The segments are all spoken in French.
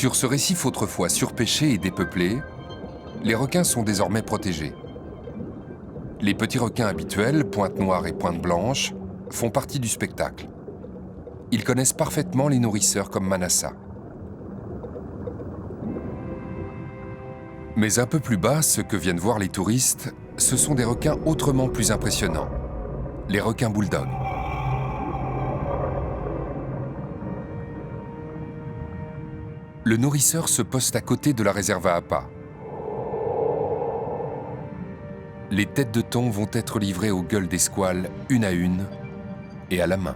Sur ce récif autrefois surpêché et dépeuplé, les requins sont désormais protégés. Les petits requins habituels, pointe noire et pointe blanche, font partie du spectacle. Ils connaissent parfaitement les nourrisseurs comme Manassa. Mais un peu plus bas, ce que viennent voir les touristes, ce sont des requins autrement plus impressionnants. Les requins bulldogs. Le nourrisseur se poste à côté de la réserve à appât. Les têtes de thon vont être livrées aux gueules des squales, une à une, et à la main.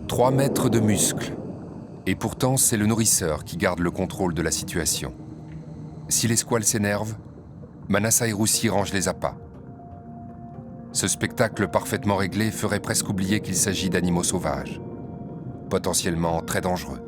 Trois mètres de muscles. Et pourtant, c'est le nourrisseur qui garde le contrôle de la situation. Si les squales s'énervent, Manassa et Roussi rangent les appâts. Ce spectacle parfaitement réglé ferait presque oublier qu'il s'agit d'animaux sauvages, potentiellement très dangereux.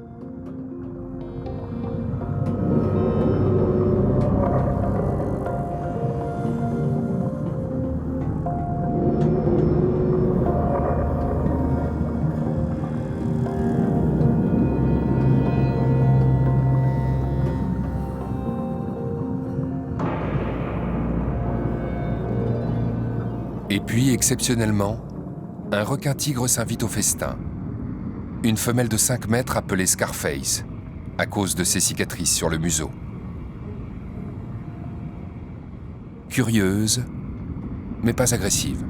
Et puis, exceptionnellement, un requin-tigre s'invite au festin. Une femelle de 5 mètres appelée Scarface, à cause de ses cicatrices sur le museau. Curieuse, mais pas agressive.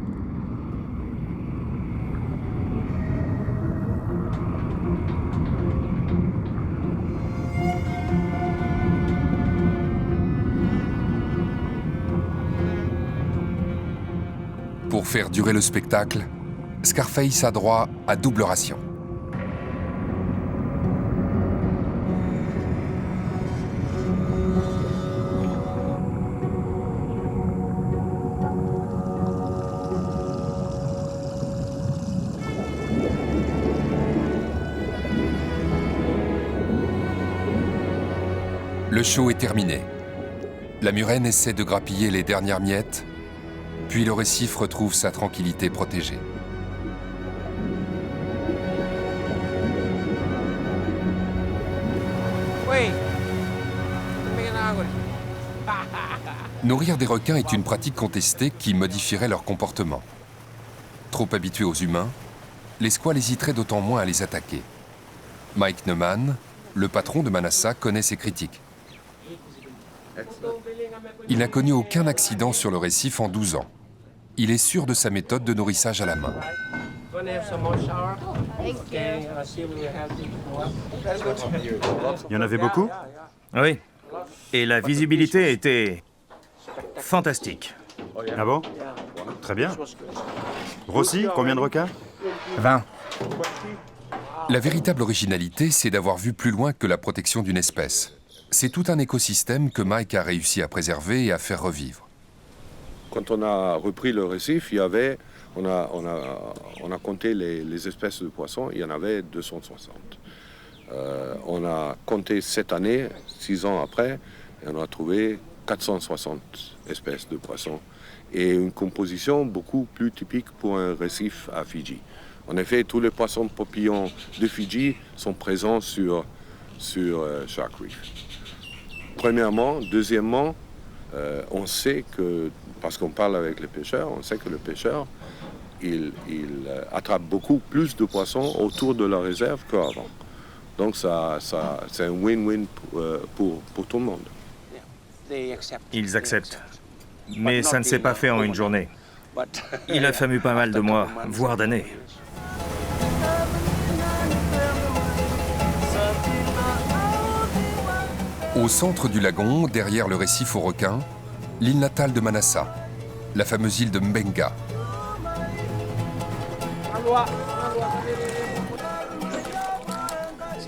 Pour faire durer le spectacle, Scarface a droit à double ration. Le show est terminé. La murène essaie de grappiller les dernières miettes, puis le récif retrouve sa tranquillité protégée. Nourrir des requins est une pratique contestée qui modifierait leur comportement. Trop habitués aux humains, les squales hésiteraient d'autant moins à les attaquer. Mike Neumann, le patron de Manassa, connaît ces critiques. Il n'a connu aucun accident sur le récif en 12 ans. Il est sûr de sa méthode de nourrissage à la main. Il y en avait beaucoup? Oui. Et la visibilité était fantastique. Ah bon? Très bien. Rossi, combien de requins? 20. La véritable originalité, c'est d'avoir vu plus loin que la protection d'une espèce. C'est tout un écosystème que Mike a réussi à préserver et à faire revivre. Quand on a repris le récif, on a compté les espèces de poissons, il y en avait 260. On a compté cette année, 6 ans après, et on a trouvé 460 espèces de poissons et une composition beaucoup plus typique pour un récif à Fidji. En effet, tous les poissons papillons de Fidji sont présents sur Shark Reef. Premièrement. Deuxièmement, on sait que, parce qu'on parle avec les pêcheurs, on sait que le pêcheur, il attrape beaucoup plus de poissons autour de la réserve qu'avant. Donc c'est un win-win pour tout le monde. Ils acceptent. Mais ça ne s'est pas fait en une journée. Il a fallu pas mal de mois, voire d'années. Au centre du lagon, derrière le récif aux requins, l'île natale de Manassa, la fameuse île de Mbenga.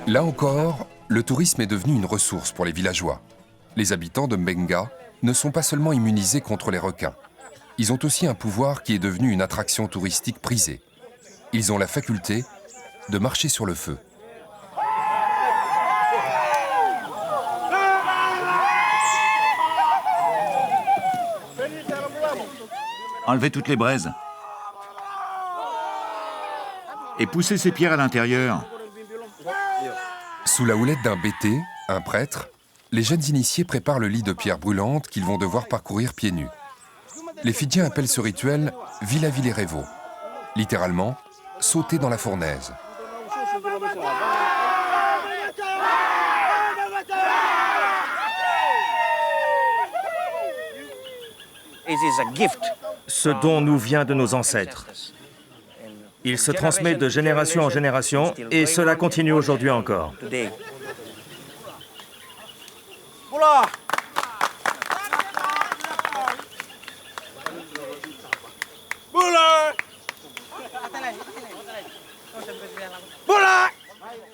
Là encore, le tourisme est devenu une ressource pour les villageois. Les habitants de Mbenga ne sont pas seulement immunisés contre les requins. Ils ont aussi un pouvoir qui est devenu une attraction touristique prisée. Ils ont la faculté de marcher sur le feu. enlevez toutes les braises. Et poussez ces pierres à l'intérieur. Sous la houlette d'un bêté, un prêtre, les jeunes initiés préparent le lit de pierres brûlantes qu'ils vont devoir parcourir pieds nus. Les Fidjiens appellent ce rituel Vilavilerevo, littéralement sauter dans la fournaise. Ce don nous vient de nos ancêtres. Il se transmet de génération en génération et cela continue aujourd'hui encore.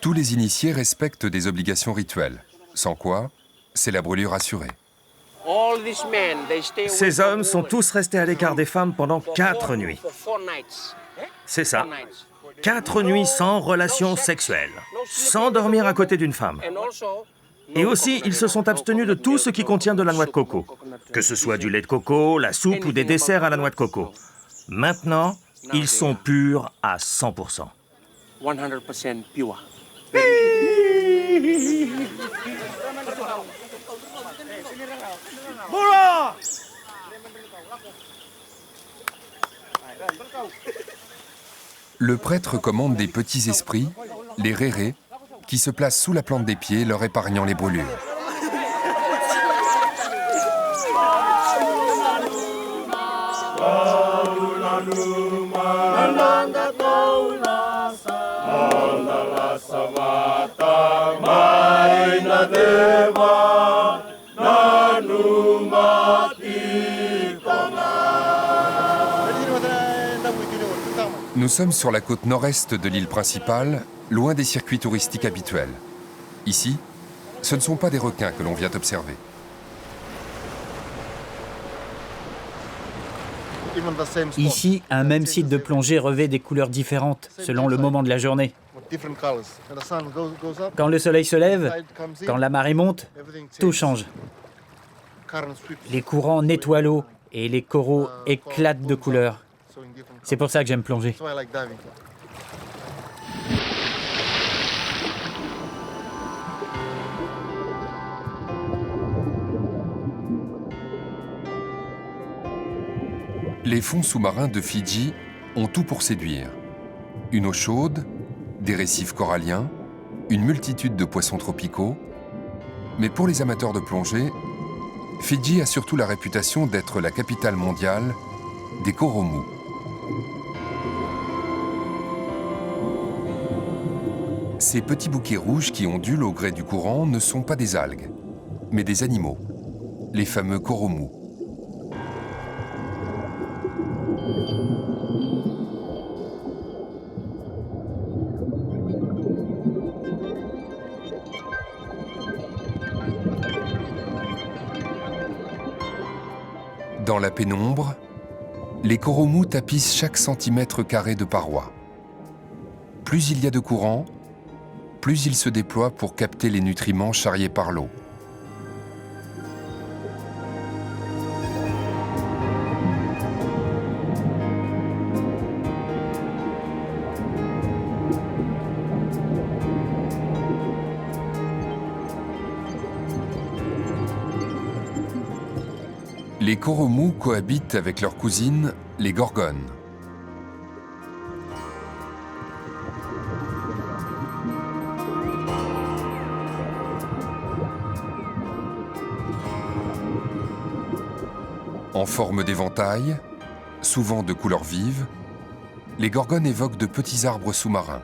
Tous les initiés respectent des obligations rituelles, sans quoi c'est la brûlure assurée. Ces hommes sont tous restés à l'écart des femmes pendant 4 nuits. C'est ça. 4 nuits sans relation sexuelle, sans dormir à côté d'une femme. Et aussi, ils se sont abstenus de tout ce qui contient de la noix de coco, que ce soit du lait de coco, la soupe ou des desserts à la noix de coco. Maintenant, ils sont purs à 100%. 100% pure. Le prêtre commande des petits esprits, les rérés, qui se placent sous la plante des pieds, leur épargnant les brûlures. Nous sommes sur la côte nord-est de l'île principale, loin des circuits touristiques habituels. Ici, ce ne sont pas des requins que l'on vient observer. Ici, un même site de plongée revêt des couleurs différentes selon le moment de la journée. Quand le soleil se lève, quand la marée monte, tout change. Les courants nettoient l'eau et les coraux éclatent de couleurs. C'est pour ça que j'aime plonger. Les fonds sous-marins de Fidji ont tout pour séduire. Une eau chaude, des récifs coralliens, une multitude de poissons tropicaux. Mais pour les amateurs de plongée, Fidji a surtout la réputation d'être la capitale mondiale des coraux mous. Ces petits bouquets rouges qui ondulent au gré du courant ne sont pas des algues, mais des animaux, les fameux coraux mous. Dans la pénombre, les coraux mous tapissent chaque centimètre carré de paroi. Plus il y a de courant, plus il se déploie pour capter les nutriments charriés par l'eau. Les coraux mous cohabitent avec leurs cousines, les gorgones. En forme d'éventail, souvent de couleurs vives, les gorgones évoquent de petits arbres sous-marins.